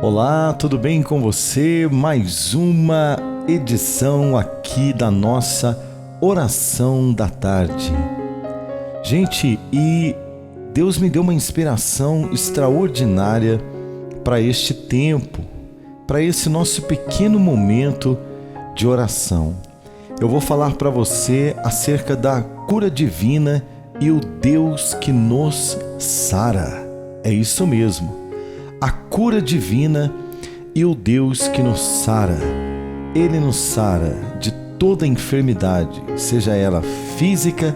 Olá, tudo bem com você? Mais uma edição aqui da nossa oração da tarde. Gente, e Deus me deu uma inspiração extraordinária para este tempo, para esse nosso pequeno momento de oração. Eu vou falar para você acerca da cura divina e o Deus que nos sara. É isso mesmo. A cura divina e o Deus que nos sara. Ele nos sara de toda enfermidade, seja ela física,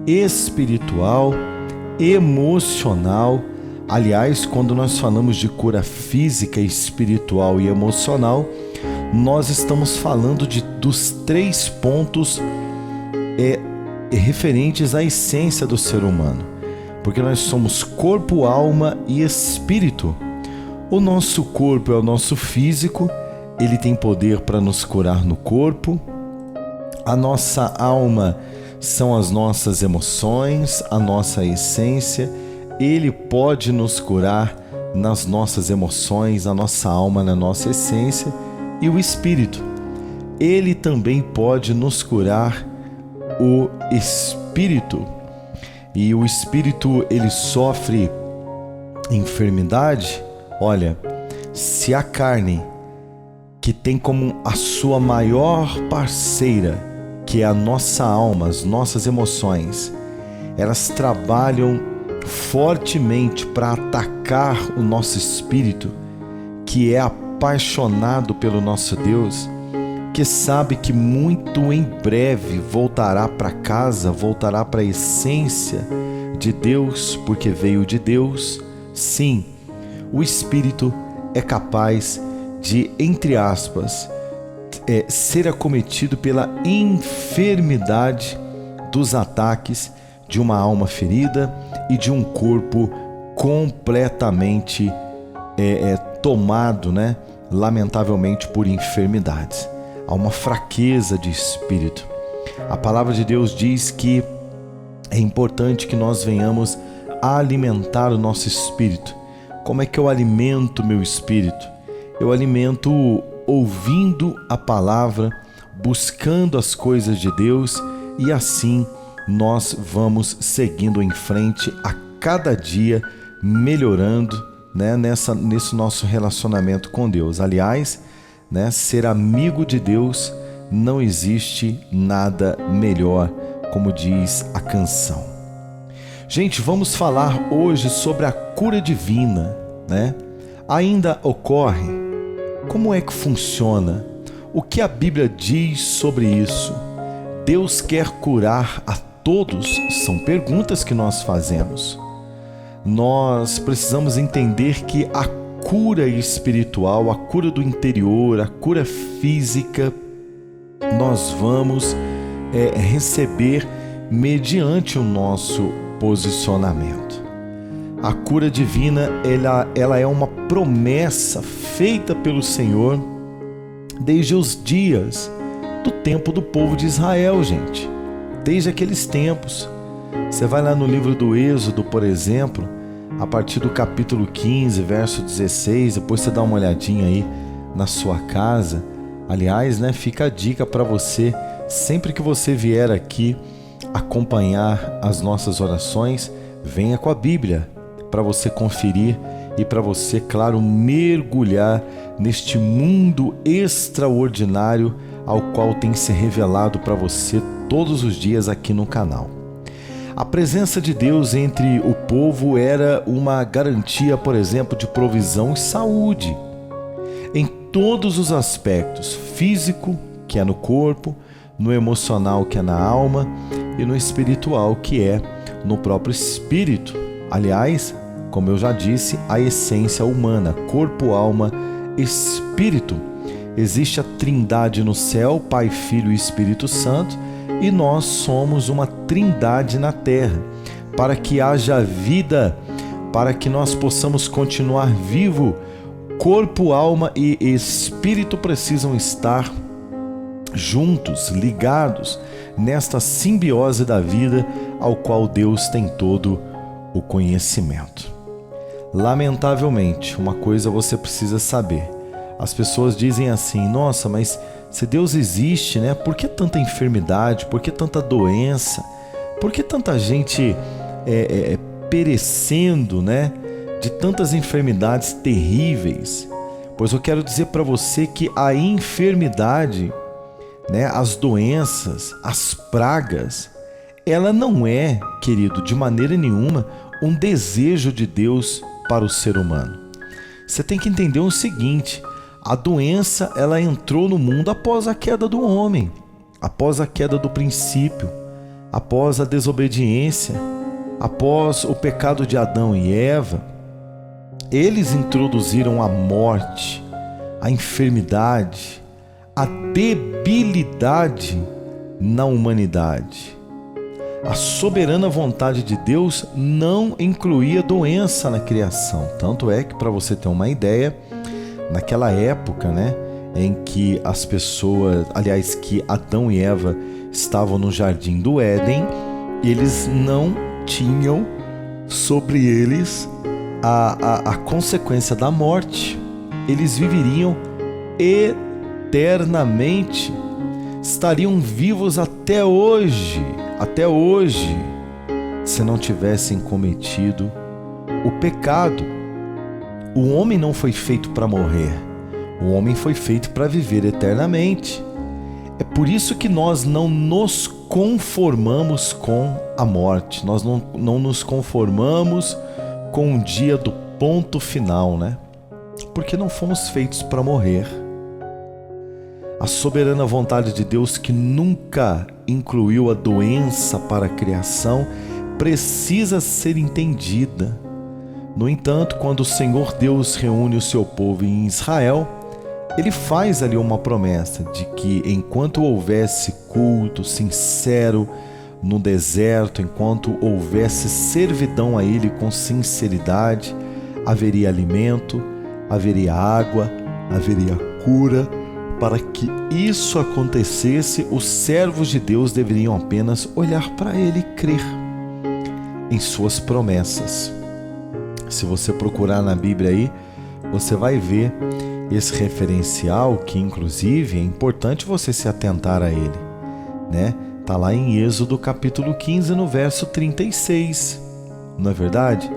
espiritual, emocional. Aliás, quando nós falamos de cura física, espiritual e emocional, nós estamos falando dos 3 pontos referentes à essência do ser humano. Porque nós somos corpo, alma e espírito. O nosso corpo é o nosso físico, ele tem poder para nos curar no corpo. A nossa alma são as nossas emoções, a nossa essência. Ele pode nos curar nas nossas emoções, a nossa alma, na nossa essência. E o espírito, ele também pode nos curar o espírito. E o espírito, ele sofre enfermidade. Olha, se a carne, que tem como a sua maior parceira, que é a nossa alma, as nossas emoções, elas trabalham fortemente para atacar o nosso espírito, que é apaixonado pelo nosso Deus, que sabe que muito em breve voltará para casa, voltará para a essência de Deus, porque veio de Deus. Sim, o espírito é capaz de, entre aspas, ser acometido pela enfermidade dos ataques de uma alma ferida e de um corpo completamente tomado, lamentavelmente, por enfermidades. Há uma fraqueza de espírito. A palavra de Deus diz que é importante que nós venhamos a alimentar o nosso espírito. Como é que eu alimento meu espírito? Eu alimento ouvindo a palavra, buscando as coisas de Deus, e assim nós vamos seguindo em frente a cada dia, melhorando, nesse nosso relacionamento com Deus. Aliás, ser amigo de Deus, não existe nada melhor, como diz a canção. Gente, vamos falar hoje sobre a cura divina, Ainda ocorre? Como é que funciona? O que a Bíblia diz sobre isso? Deus quer curar a todos? São perguntas que nós fazemos. Nós precisamos entender que a cura espiritual, a cura do interior, a cura física, nós vamos receber mediante o nosso posicionamento. A cura divina, ela é uma promessa feita pelo Senhor desde os dias do tempo do povo de Israel, gente. Desde aqueles tempos. Você vai lá no livro do Êxodo, por exemplo, a partir do capítulo 15, verso 16, depois você dá uma olhadinha aí na sua casa. Aliás, fica a dica para você, sempre que você vier aqui acompanhar as nossas orações, venha com a Bíblia para você conferir e para você, claro, mergulhar neste mundo extraordinário ao qual tem se revelado para você todos os dias aqui no canal. A presença de Deus entre o povo era uma garantia, por exemplo, de provisão e saúde em todos os aspectos: físico, que é no corpo, no emocional, que é na alma, e no espiritual, que é no próprio espírito. Aliás, como eu já disse, a essência humana, corpo, alma, espírito. Existe a trindade no céu, Pai, Filho e Espírito Santo, e nós somos uma trindade na terra, para que haja vida, para que nós possamos continuar vivo. Corpo, alma e espírito precisam estar juntos, ligados, nesta simbiose da vida ao qual Deus tem todo o conhecimento. Lamentavelmente, uma coisa você precisa saber. As pessoas dizem assim: nossa, mas se Deus existe, né? Por que tanta enfermidade? Por que tanta doença? Por que tanta gente perecendo, né? De tantas enfermidades terríveis? Pois eu quero dizer para você que a enfermidade, né? As doenças, as pragas, ela não é, querido, de maneira nenhuma, um desejo de Deus para o ser humano. Você tem que entender o seguinte: a doença, ela entrou no mundo após a queda do homem, após a queda do princípio, após a desobediência, após o pecado de Adão e Eva. Eles introduziram a morte, a enfermidade, a debilidade na humanidade. A soberana vontade de Deus não incluía doença na criação. Tanto é que, para você ter uma ideia, naquela época, né, em que as pessoas, aliás, que Adão e Eva estavam no jardim do Éden, eles não tinham sobre eles a consequência da morte. Eles viveriam eternamente, estariam vivos até hoje, se não tivessem cometido o pecado. O homem não foi feito para morrer, o homem foi feito para viver eternamente. É por isso que nós não nos conformamos com a morte, nós não nos conformamos com o dia do ponto final, né? Porque não fomos feitos para morrer. A soberana vontade de Deus, que nunca incluiu a doença para a criação, precisa ser entendida. No entanto, quando o Senhor Deus reúne o seu povo em Israel, ele faz ali uma promessa de que enquanto houvesse culto sincero no deserto, enquanto houvesse servidão a ele com sinceridade, haveria alimento, haveria água, haveria cura. Para que isso acontecesse, os servos de Deus deveriam apenas olhar para ele e crer em suas promessas. Se você procurar na Bíblia aí, você vai ver esse referencial que, inclusive, é importante você se atentar a ele, né? Está lá em Êxodo capítulo 15, no verso 36. Não é verdade?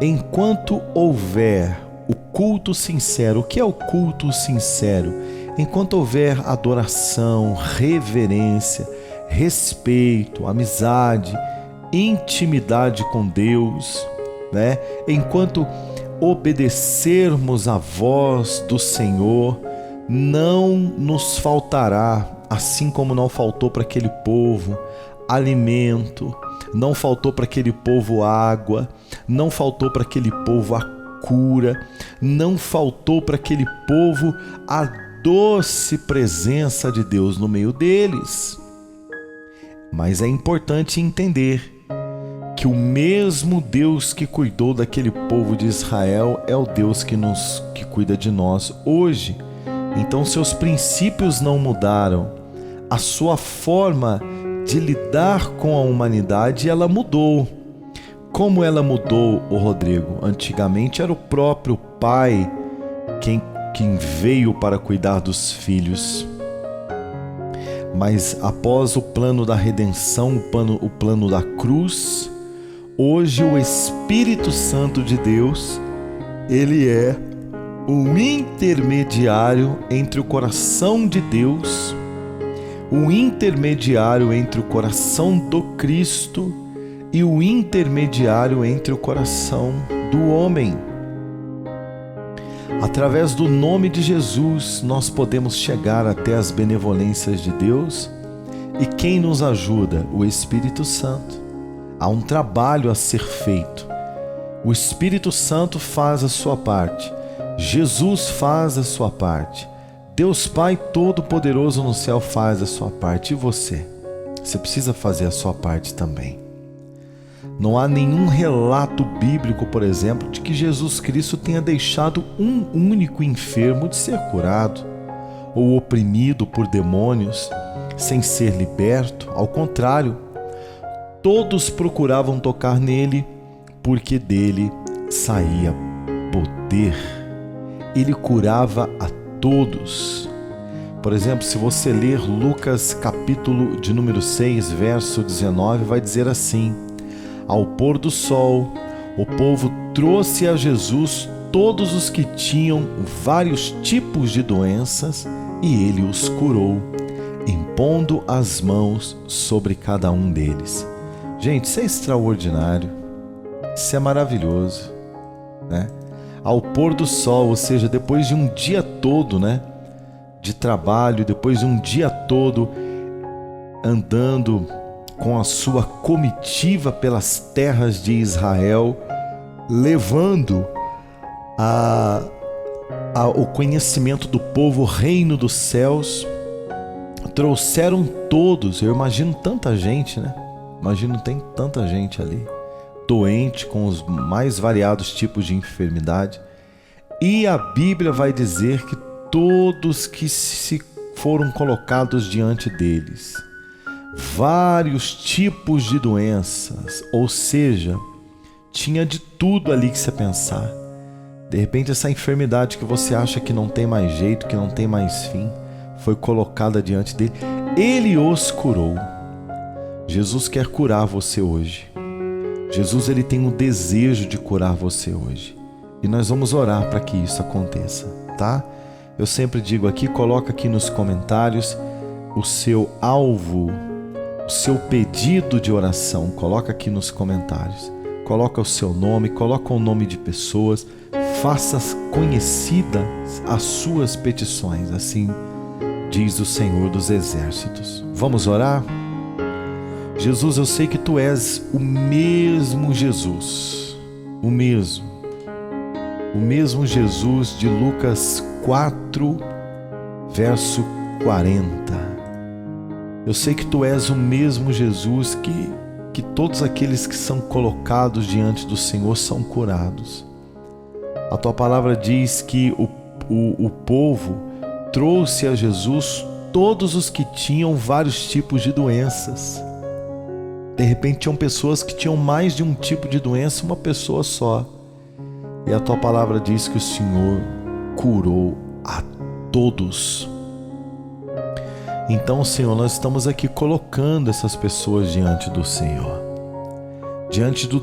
Enquanto houver o culto sincero. O que é o culto sincero? Enquanto houver adoração, reverência, respeito, amizade, intimidade com Deus, né? Enquanto obedecermos à voz do Senhor, não nos faltará, assim como não faltou para aquele povo alimento, não faltou para aquele povo água, não faltou para aquele povo a cura, não faltou para aquele povo a doce presença de Deus no meio deles. Mas é importante entender que o mesmo Deus que cuidou daquele povo de Israel é o Deus que cuida de nós hoje. Então seus princípios não mudaram, a sua forma de lidar com a humanidade, ela mudou. Como ela mudou, Rodrigo? Antigamente era o próprio pai quem veio para cuidar dos filhos. Mas após o plano da redenção, o plano da cruz, hoje o Espírito Santo de Deus, ele é o intermediário entre o coração de Deus, o intermediário entre o coração do Cristo e o intermediário entre o coração do homem. Através do nome de Jesus, nós podemos chegar até as benevolências de Deus. E quem nos ajuda? O Espírito Santo. Há um trabalho a ser feito. O Espírito Santo faz a sua parte. Jesus faz a sua parte. Deus Pai Todo-Poderoso no céu faz a sua parte. E você? Você precisa fazer a sua parte também. Não há nenhum relato bíblico, por exemplo, de que Jesus Cristo tenha deixado um único enfermo de ser curado ou oprimido por demônios sem ser liberto. Ao contrário, todos procuravam tocar nele porque dele saía poder. Ele curava a todos. Por exemplo, se você ler Lucas capítulo de número 6, verso 19, vai dizer assim: ao pôr do sol, o povo trouxe a Jesus todos os que tinham vários tipos de doenças e ele os curou, impondo as mãos sobre cada um deles. Gente, isso é extraordinário, isso é maravilhoso, né? Ao pôr do sol, ou seja, depois de um dia todo, né, de trabalho, depois de um dia todo andando com a sua comitiva pelas terras de Israel, levando o conhecimento do povo, o reino dos céus, trouxeram todos, eu imagino tanta gente, né? Imagino tem tanta gente ali, doente com os mais variados tipos de enfermidade, e a Bíblia vai dizer que todos que se foram colocados diante deles, vários tipos de doenças, ou seja, tinha de tudo ali que você pensar. De repente essa enfermidade que você acha que não tem mais jeito, que não tem mais fim, foi colocada diante dele, ele os curou. Jesus quer curar você hoje. Jesus, ele tem um desejo de curar você hoje. E nós vamos orar para que isso aconteça, tá? Eu sempre digo aqui, coloca aqui nos comentários o seu alvo, o seu pedido de oração, coloca aqui nos comentários. Coloca o seu nome, coloca o nome de pessoas, faça conhecidas as suas petições, assim diz o Senhor dos Exércitos. Vamos orar? Jesus, eu sei que Tu és o mesmo Jesus, o mesmo Jesus de Lucas 4, verso 40. Eu sei que Tu és o mesmo Jesus que todos aqueles que são colocados diante do Senhor são curados. A Tua palavra diz que o povo trouxe a Jesus todos os que tinham vários tipos de doenças. De repente tinham pessoas que tinham mais de um tipo de doença, uma pessoa só. E a Tua palavra diz que o Senhor curou a todos. Então, Senhor, nós estamos aqui colocando essas pessoas diante do Senhor, diante do